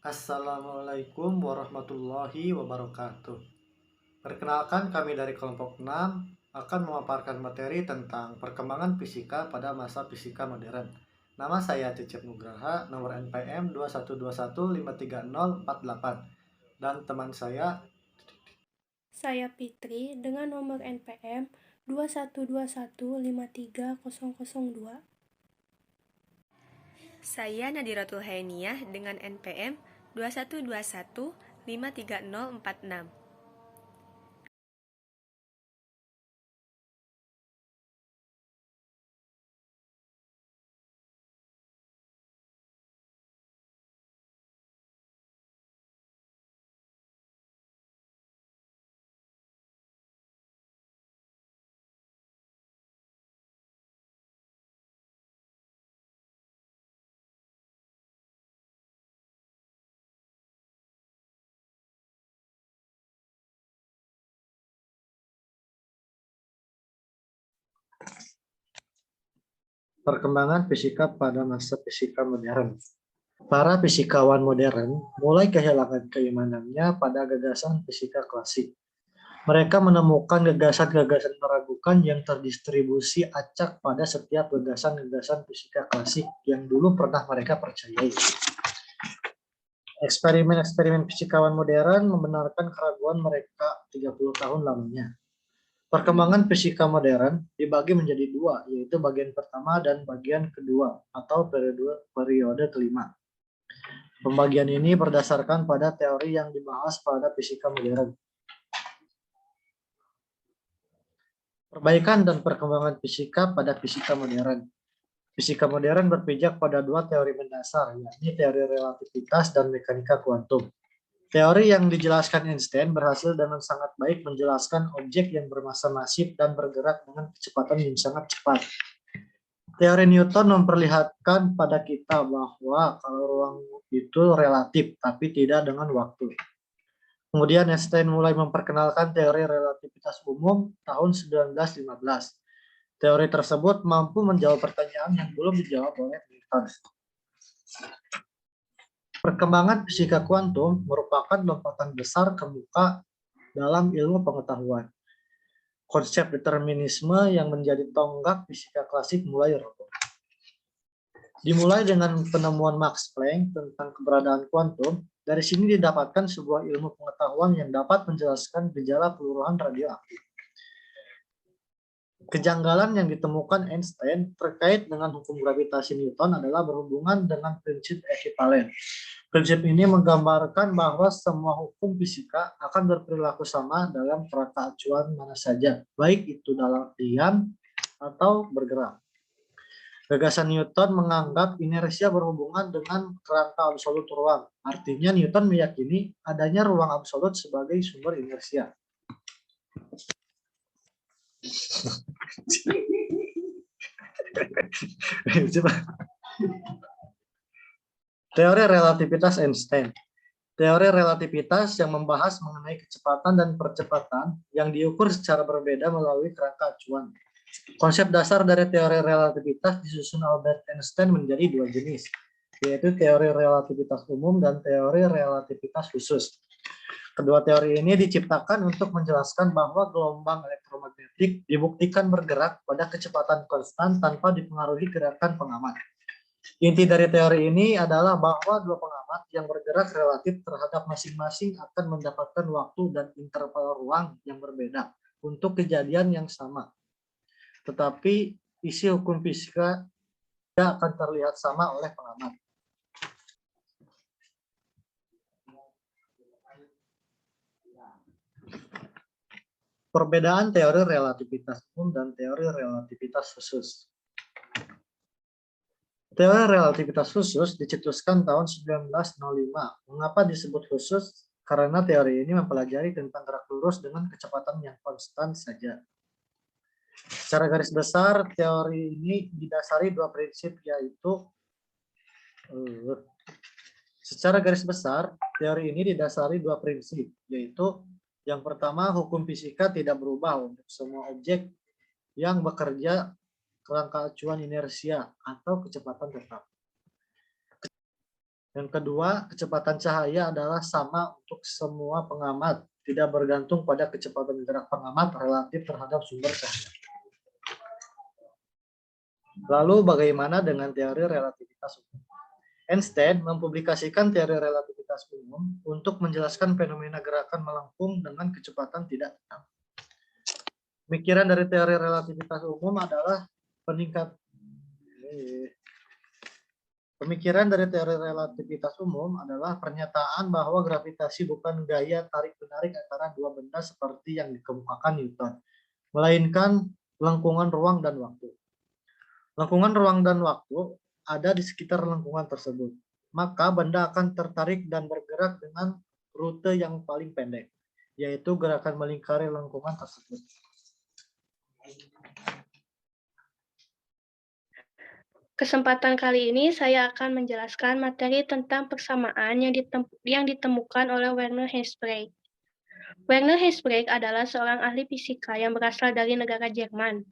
Assalamualaikum warahmatullahi wabarakatuh. Perkenalkan, kami dari kelompok 6 akan memaparkan materi tentang perkembangan fisika pada masa fisika modern. Nama saya Cecep Nugraha, nomor NPM 2121530048, dan teman saya. Saya Fitri dengan nomor NPM 2121530002. Saya Nadiratul Hainiah dengan NPM 2121530046. Perkembangan fisika pada masa fisika modern. Para fisikawan modern mulai kehilangan keimanannya pada gagasan fisika klasik. Mereka menemukan gagasan-gagasan meragukan yang terdistribusi acak pada setiap gagasan-gagasan fisika klasik yang dulu pernah mereka percayai. Eksperimen-eksperimen fisikawan modern membenarkan keraguan mereka 30 tahun lamanya. Perkembangan fisika modern dibagi menjadi dua, yaitu bagian pertama dan bagian kedua, atau periode kelima. Pembagian ini berdasarkan pada teori yang dibahas pada fisika modern. Perbaikan dan perkembangan fisika pada fisika modern. Fisika modern berpijak pada dua teori mendasar, yakni teori relativitas dan mekanika kuantum. Teori yang dijelaskan Einstein berhasil dengan sangat baik menjelaskan objek yang bermassa masif dan bergerak dengan kecepatan yang sangat cepat. Teori Newton memperlihatkan pada kita bahwa kalau ruang itu relatif, tapi tidak dengan waktu. Kemudian Einstein mulai memperkenalkan teori relativitas umum tahun 1915. Teori tersebut mampu menjawab pertanyaan yang belum dijawab oleh Newton. Perkembangan fisika kuantum merupakan lompatan besar ke muka dalam ilmu pengetahuan. Konsep determinisme yang menjadi tonggak fisika klasik mulai roboh. Dimulai dengan penemuan Max Planck tentang keberadaan kuantum, dari sini didapatkan sebuah ilmu pengetahuan yang dapat menjelaskan gejala peluruhan radioaktif. Kejanggalan yang ditemukan Einstein terkait dengan hukum gravitasi Newton adalah berhubungan dengan prinsip ekivalen. Prinsip ini menggambarkan bahwa semua hukum fisika akan berperilaku sama dalam kerangka acuan mana saja, baik itu dalam diam atau bergerak. Gagasan Newton menganggap inersia berhubungan dengan kerangka absolut ruang. Artinya Newton meyakini adanya ruang absolut sebagai sumber inersia. Teori relativitas Einstein. Teori relativitas yang membahas mengenai kecepatan dan percepatan yang diukur secara berbeda melalui kerangka acuan. Konsep dasar dari teori relativitas disusun Albert Einstein menjadi dua jenis, yaitu teori relativitas umum dan teori relativitas khusus. Kedua teori ini diciptakan untuk menjelaskan bahwa gelombang elektromagnetik dibuktikan bergerak pada kecepatan konstan tanpa dipengaruhi gerakan pengamat. Inti dari teori ini adalah bahwa dua pengamat yang bergerak relatif terhadap masing-masing akan mendapatkan waktu dan interval ruang yang berbeda untuk kejadian yang sama. Tetapi isi hukum fisika tidak akan terlihat sama oleh pengamat. Perbedaan teori relativitas umum dan teori relativitas khusus. Teori relativitas khusus dicetuskan tahun 1905. Mengapa disebut khusus? Karena teori ini mempelajari tentang gerak lurus dengan kecepatan yang konstan saja. Secara garis besar, teori ini didasari dua prinsip, yaitu yang pertama, hukum fisika tidak berubah untuk semua objek yang bekerja kerangka acuan inersia atau kecepatan tetap. Yang kedua, kecepatan cahaya adalah sama untuk semua pengamat, tidak bergantung pada kecepatan gerak pengamat relatif terhadap sumber cahaya. Lalu bagaimana dengan teori relativitas umum? Einstein mempublikasikan teori relativitas umum untuk menjelaskan fenomena gerakan melengkung dengan kecepatan tidak tetap. Pemikiran dari teori relativitas umum adalah pernyataan bahwa gravitasi bukan gaya tarik-menarik antara dua benda seperti yang dikemukakan Newton, melainkan lengkungan ruang dan waktu. Lengkungan ruang dan waktu ada di sekitar lengkungan tersebut. Maka benda akan tertarik dan bergerak dengan rute yang paling pendek, yaitu gerakan melingkari lengkungan tersebut. Kesempatan kali ini saya akan menjelaskan materi tentang persamaan yang ditemukan oleh Werner Heisenberg. Werner Heisenberg adalah seorang ahli fisika yang berasal dari negara Jerman.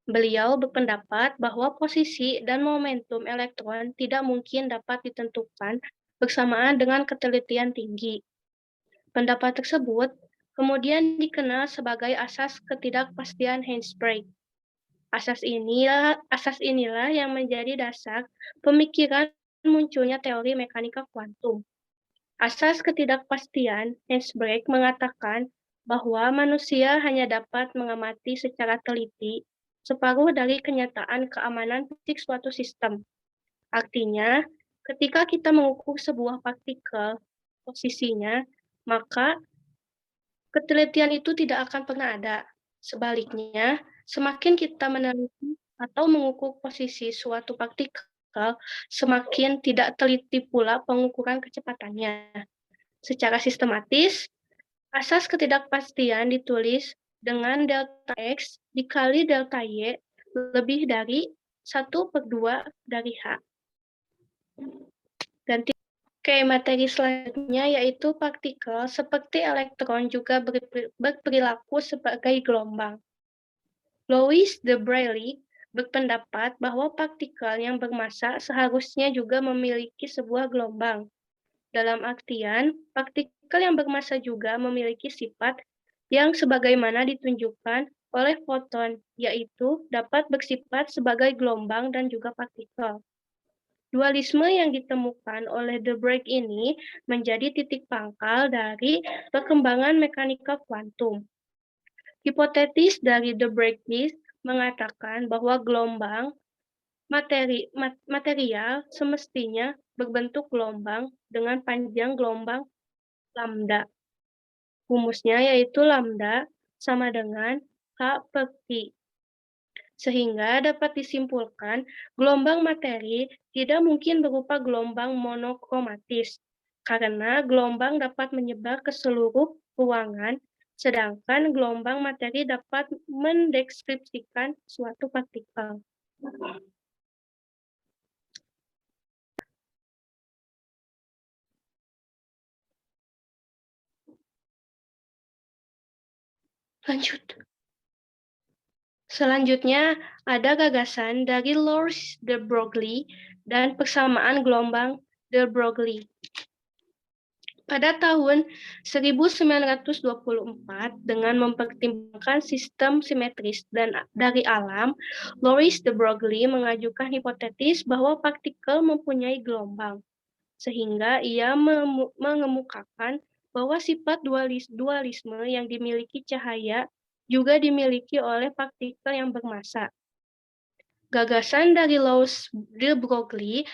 Beliau berpendapat bahwa posisi dan momentum elektron tidak mungkin dapat ditentukan bersamaan dengan ketelitian tinggi. Pendapat tersebut kemudian dikenal sebagai asas ketidakpastian Heisenberg. Asas inilah yang menjadi dasar pemikiran munculnya teori mekanika kuantum. Asas ketidakpastian Heisenberg mengatakan bahwa manusia hanya dapat mengamati secara teliti separuh dari kenyataan keamanan fisik suatu sistem. Artinya, ketika kita mengukur sebuah partikel posisinya, maka ketelitian itu tidak akan pernah ada. Sebaliknya, semakin kita meneliti atau mengukur posisi suatu partikel, semakin tidak teliti pula pengukuran kecepatannya. Secara sistematis, asas ketidakpastian ditulis dengan delta X dikali delta Y lebih dari 1/2 dari H. Ganti ke materi selanjutnya, yaitu partikel seperti elektron juga berperilaku sebagai gelombang. Louis de Broglie berpendapat bahwa partikel yang bermassa seharusnya juga memiliki sebuah gelombang. Dalam artian, partikel yang bermassa juga memiliki sifat yang sebagaimana ditunjukkan oleh foton, yaitu dapat bersifat sebagai gelombang dan juga partikel. Dualisme yang ditemukan oleh de Broglie ini menjadi titik pangkal dari perkembangan mekanika kuantum. Hipotesis dari de Broglie mengatakan bahwa gelombang material semestinya berbentuk gelombang dengan panjang gelombang lambda. Rumusnya yaitu lambda sama dengan H/P. Sehingga dapat disimpulkan gelombang materi tidak mungkin berupa gelombang monokromatis, karena gelombang dapat menyebar ke seluruh ruangan, sedangkan gelombang materi dapat mendeskripsikan suatu partikel. Lanjut. Selanjutnya, ada gagasan dari Louis de Broglie dan persamaan gelombang de Broglie. Pada tahun 1924, dengan mempertimbangkan sistem simetris dari alam, Louis de Broglie mengajukan hipotesis bahwa partikel mempunyai gelombang, sehingga ia mengemukakan bahwa sifat dualisme yang dimiliki cahaya juga dimiliki oleh partikel yang bermassa. Gagasan dari Louis de Broglie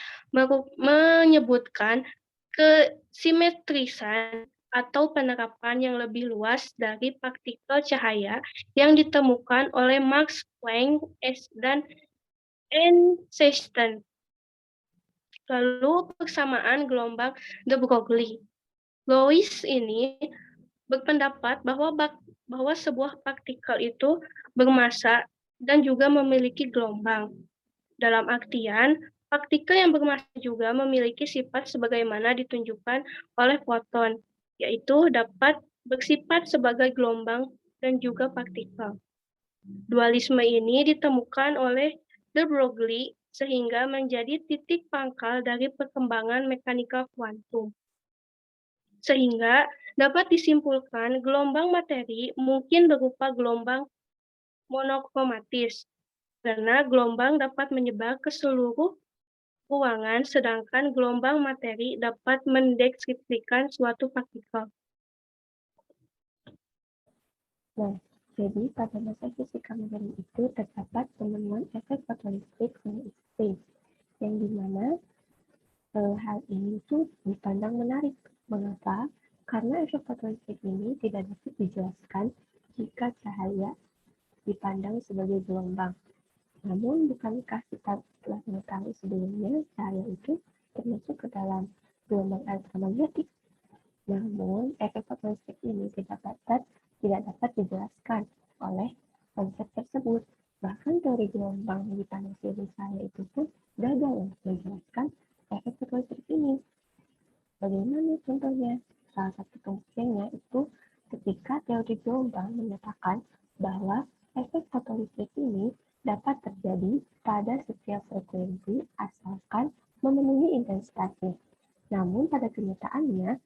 menyebutkan kesimetrisan atau penerapan yang lebih luas dari partikel cahaya yang ditemukan oleh Max Planck dan Einstein. Lalu persamaan gelombang de Broglie. Louis ini berpendapat bahwa sebuah partikel itu bermassa dan juga memiliki gelombang. Dalam artian, partikel yang bermassa juga memiliki sifat sebagaimana ditunjukkan oleh foton, yaitu dapat bersifat sebagai gelombang dan juga partikel. Dualisme ini ditemukan oleh de Broglie sehingga menjadi titik pangkal dari perkembangan mekanika kuantum. Sehingga dapat disimpulkan gelombang materi mungkin berupa gelombang monokromatis, karena gelombang dapat menyebar ke seluruh ruangan, sedangkan gelombang materi dapat mendeskripsikan suatu partikel. Nah, jadi pada masa fisika modern itu terdapat penemuan efek fotolistrik yang ekstrim, yang dimana hal ini tuh dipandang menarik. Mengapa? Karena efek fotolistrik ini tidak dapat dijelaskan jika cahaya dipandang sebagai gelombang. Namun, bukankah kita telah mengetahui sebelumnya cahaya itu termasuk ke dalam gelombang elektromagnetik? Namun, efek fotolistrik ini tidak dapat dijelaskan oleh konsep tersebut. Bahkan teori gelombang yang dipandang sebagai cahaya itu pun gagal untuk menjelaskan efek fotolistrik ini. Bagaimana contohnya? Salah satu pembuktiannya itu ketika teori gelombang menyatakan bahwa efek fotolistrik ini dapat terjadi pada setiap frekuensi asalkan memenuhi intensitasnya. Namun pada kenyataannya,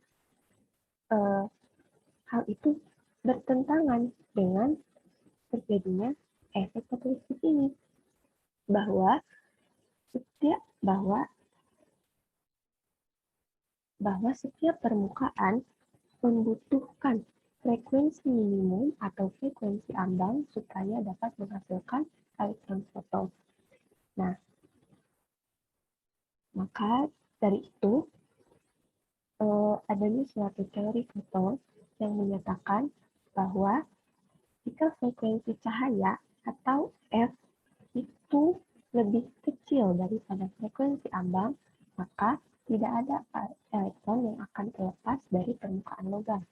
hal itu bertentangan dengan terjadinya efek fotolistrik ini. Bahwa setiap permukaan membutuhkan frekuensi minimum atau frekuensi ambang supaya dapat menghasilkan elektron foton. Nah, maka dari itu adanya suatu teori foton yang menyatakan bahwa jika frekuensi cahaya atau F itu lebih kecil daripada frekuensi ambang, maka tidak ada elektron yang akan terlepas dari permukaan logam.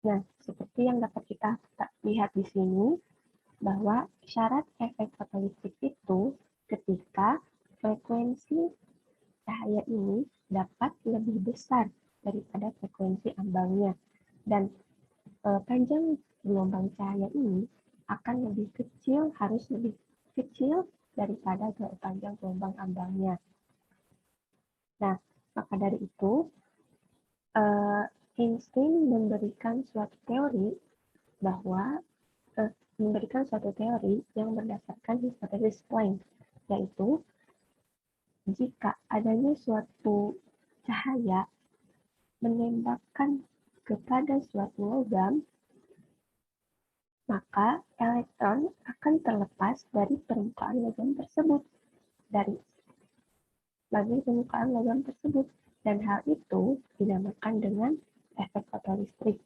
Nah, seperti yang dapat kita lihat di sini, bahwa syarat efek fotolistrik itu ketika frekuensi cahaya ini dapat lebih besar daripada frekuensi ambangnya. Dan panjang gelombang cahaya ini akan lebih kecil, harus lebih kecil daripada panjang gelombang ambangnya. Nah, maka dari itu, Einstein memberikan suatu teori yang berdasarkan hipotesis Planck, yaitu jika adanya suatu cahaya menembakkan kepada suatu logam, maka elektron akan terlepas dari permukaan logam tersebut, dan hal itu dinamakan dengan efek fotolistrik.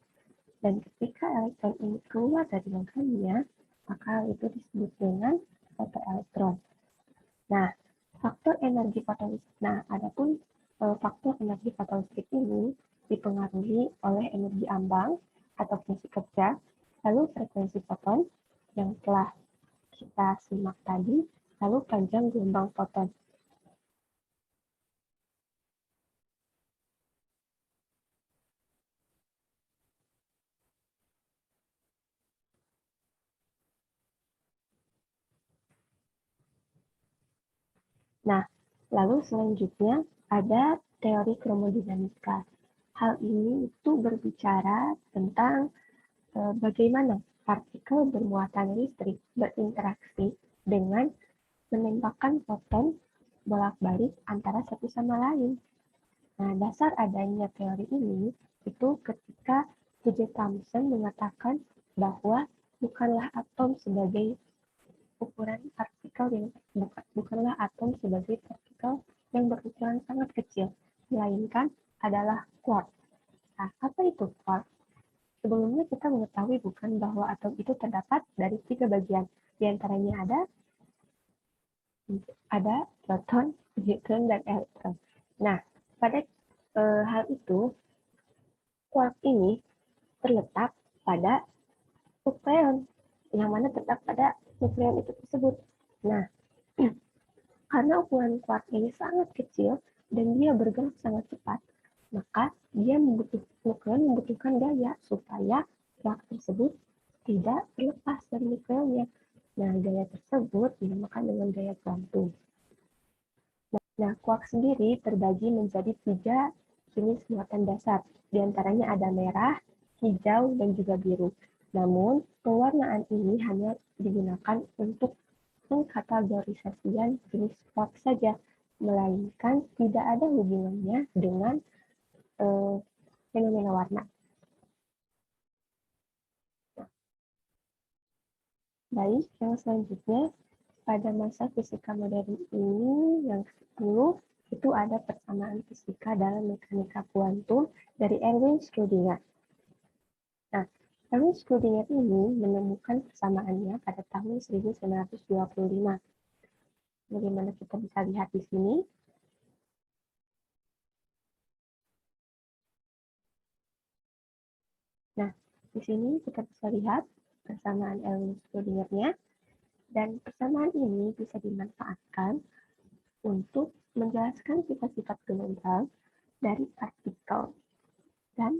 Dan ketika elektron ini keluar dari logamnya, maka hal itu disebut dengan fotoelektron. Nah, adapun faktor energi fotolistrik ini dipengaruhi oleh energi ambang atau fungsi kerja, lalu frekuensi foton yang telah kita simak tadi, lalu panjang gelombang foton. Nah, lalu selanjutnya ada teori kromodinamika. Hal ini itu berbicara tentang bagaimana partikel bermuatan listrik berinteraksi dengan menembakkan foton bolak-balik antara satu sama lain. Nah, dasar adanya teori ini itu ketika J.J. Thomson mengatakan bahwa bukanlah atom sebagai ukuran partikel bukanlah atom sebagai partikel yang berukuran sangat kecil, melainkan adalah quark. Nah, apa itu quark? Sebelumnya kita mengetahui bukan bahwa atom itu terdapat dari 3 bagian. Di antaranya ada proton, neutron, dan elektron. Nah, pada hal itu, quark ini terletak pada nukleon, yang mana terletak pada nukleon itu tersebut. Nah, karena ukuran quark ini sangat kecil dan dia bergerak sangat cepat, maka nukleon membutuhkan gaya supaya kuark tersebut tidak terlepas dari nukleonnya. Nah, gaya tersebut dinamakan dengan gaya kuantum. Nah, kuark sendiri terbagi menjadi 3 jenis muatan dasar. Di antaranya ada merah, hijau, dan juga biru. Namun, pewarnaan ini hanya digunakan untuk pengkategorisasian jenis kuark saja, melainkan tidak ada hubungannya dengan fenomena warna. Baik, yang selanjutnya, pada masa fisika modern ini yang ke-10 itu ada persamaan fisika dalam mekanika kuantum dari Erwin Schrödinger. Nah, Erwin Schrödinger ini menemukan persamaannya pada tahun 1925. Bagaimana kita bisa lihat di sini? Nah, di sini kita bisa lihat persamaan Erwin Schrödinger-nya, dan persamaan ini bisa dimanfaatkan untuk menjelaskan sifat-sifat gelombang dari partikel dan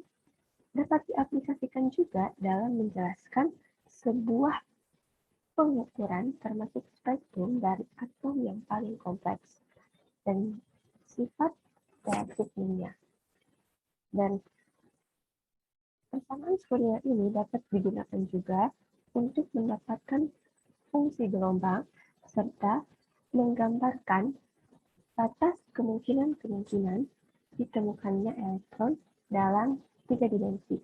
dapat diaplikasikan juga dalam menjelaskan sebuah pengukuran termasuk spektrum dari atom yang paling kompleks dan sifat reaktifnya. Dan persamaan Schrödinger ini dapat digunakan juga untuk mendapatkan fungsi gelombang serta menggambarkan batas kemungkinan-kemungkinan ditemukannya elektron dalam 3 dimensi.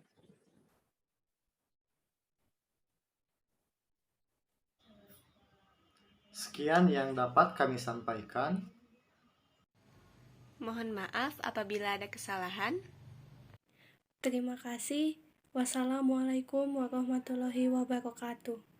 Sekian yang dapat kami sampaikan. Mohon maaf apabila ada kesalahan. Terima kasih. Wassalamualaikum warahmatullahi wabarakatuh.